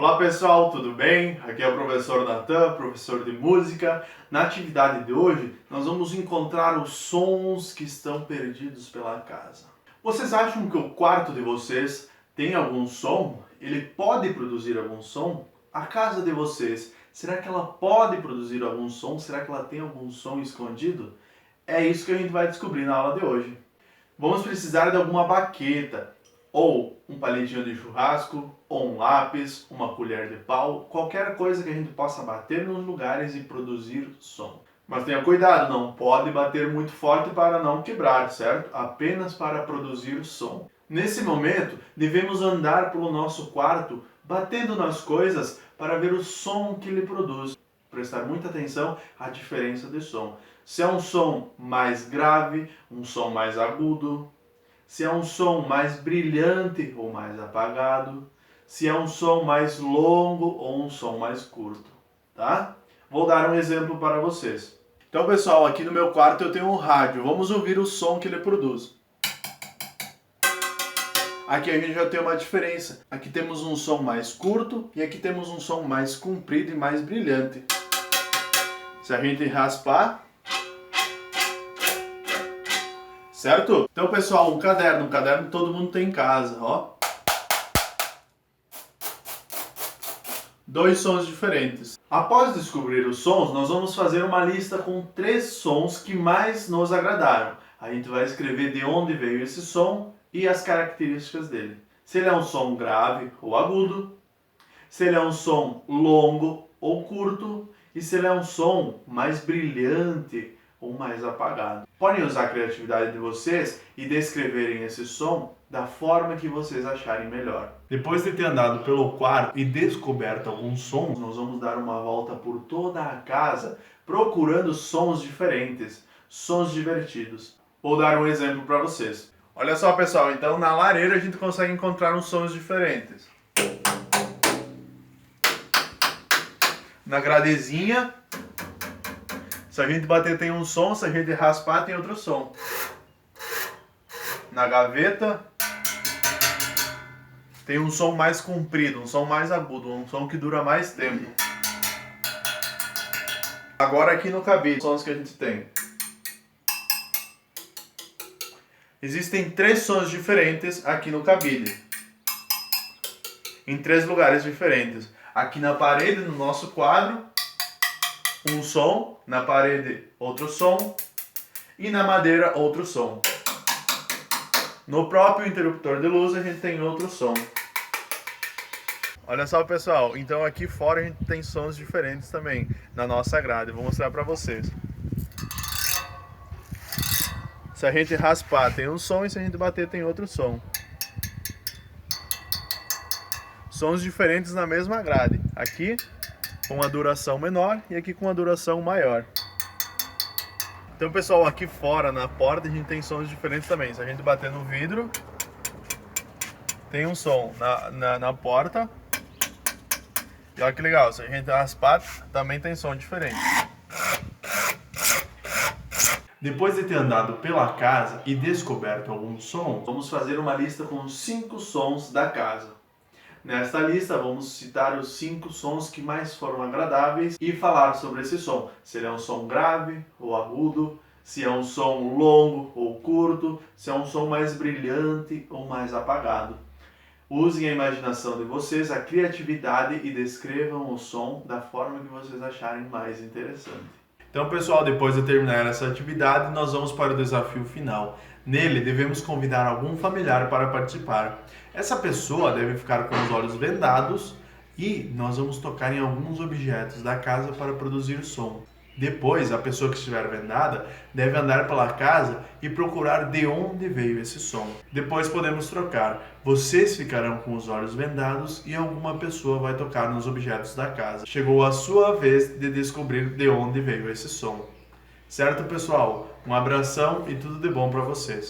Olá pessoal, tudo bem? Aqui é o professor Natan, professor de música. Na atividade de hoje, nós vamos encontrar os sons que estão perdidos pela casa. Vocês acham que o quarto de vocês tem algum som? Ele pode produzir algum som? A casa de vocês, será que ela pode produzir algum som? Será que ela tem algum som escondido? É isso que a gente vai descobrir na aula de hoje. Vamos precisar de alguma baqueta, ou um palitinho de churrasco, ou um lápis, uma colher de pau, qualquer coisa que a gente possa bater nos lugares e produzir som. Mas tenha cuidado, não pode bater muito forte para não quebrar, certo? Apenas para produzir som. Nesse momento, devemos andar pelo nosso quarto, batendo nas coisas para ver o som que ele produz. Prestar muita atenção à diferença de som. Se é um som mais grave, um som mais agudo, se é um som mais brilhante ou mais apagado, se é um som mais longo ou um som mais curto, tá? Vou dar um exemplo para vocês. Então, pessoal, aqui no meu quarto eu tenho um rádio. Vamos ouvir o som que ele produz. Aqui a gente já tem uma diferença. Aqui temos um som mais curto e aqui temos um som mais comprido e mais brilhante. Se a gente raspar, certo? Então, pessoal, um caderno todo mundo tem em casa, ó. Dois sons diferentes. Após descobrir os sons, nós vamos fazer uma lista com 3 sons que mais nos agradaram. A gente vai escrever de onde veio esse som e as características dele. Se ele é um som grave ou agudo, se ele é um som longo ou curto, e se ele é um som mais brilhante ou mais apagado. Podem usar a criatividade de vocês e descreverem esse som da forma que vocês acharem melhor. Depois de ter andado pelo quarto e descoberto alguns sons, nós vamos dar uma volta por toda a casa procurando sons diferentes, sons divertidos. Vou dar um exemplo para vocês. Olha só, pessoal, então na lareira a gente consegue encontrar uns sons diferentes. Na gradezinha, se a gente bater tem um som, se a gente raspar tem outro som. Na gaveta tem um som mais comprido, um som mais agudo, um som que dura mais tempo. Agora aqui no cabide, os sons que a gente tem. Existem 3 sons diferentes aqui no cabide. Em 3 lugares diferentes. Aqui na parede, no nosso quadro, um som, na parede outro som e na madeira outro som. No próprio interruptor de luz a gente tem outro som. Olha só, pessoal, então aqui fora a gente tem sons diferentes também na nossa grade. Vou mostrar para vocês. Se a gente raspar tem um som e se a gente bater tem outro som. Sons diferentes na mesma grade. Aqui com uma duração menor e aqui com uma duração maior. Então, pessoal, aqui fora na porta a gente tem sons diferentes também. Se a gente bater no vidro, tem um som na porta. E olha que legal, se a gente raspar, também tem som diferente. Depois de ter andado pela casa e descoberto alguns sons, vamos fazer uma lista com 5 sons da casa. Nesta lista vamos citar os 5 sons que mais foram agradáveis e falar sobre esse som. Se ele é um som grave ou agudo, se é um som longo ou curto, se é um som mais brilhante ou mais apagado. Usem a imaginação de vocês, a criatividade e descrevam o som da forma que vocês acharem mais interessante. Então, pessoal, depois de terminar essa atividade, nós vamos para o desafio final. Nele, devemos convidar algum familiar para participar. Essa pessoa deve ficar com os olhos vendados e nós vamos tocar em alguns objetos da casa para produzir som. Depois, a pessoa que estiver vendada deve andar pela casa e procurar de onde veio esse som. Depois podemos trocar. Vocês ficarão com os olhos vendados e alguma pessoa vai tocar nos objetos da casa. Chegou a sua vez de descobrir de onde veio esse som. Certo, pessoal? Um abração e tudo de bom para vocês.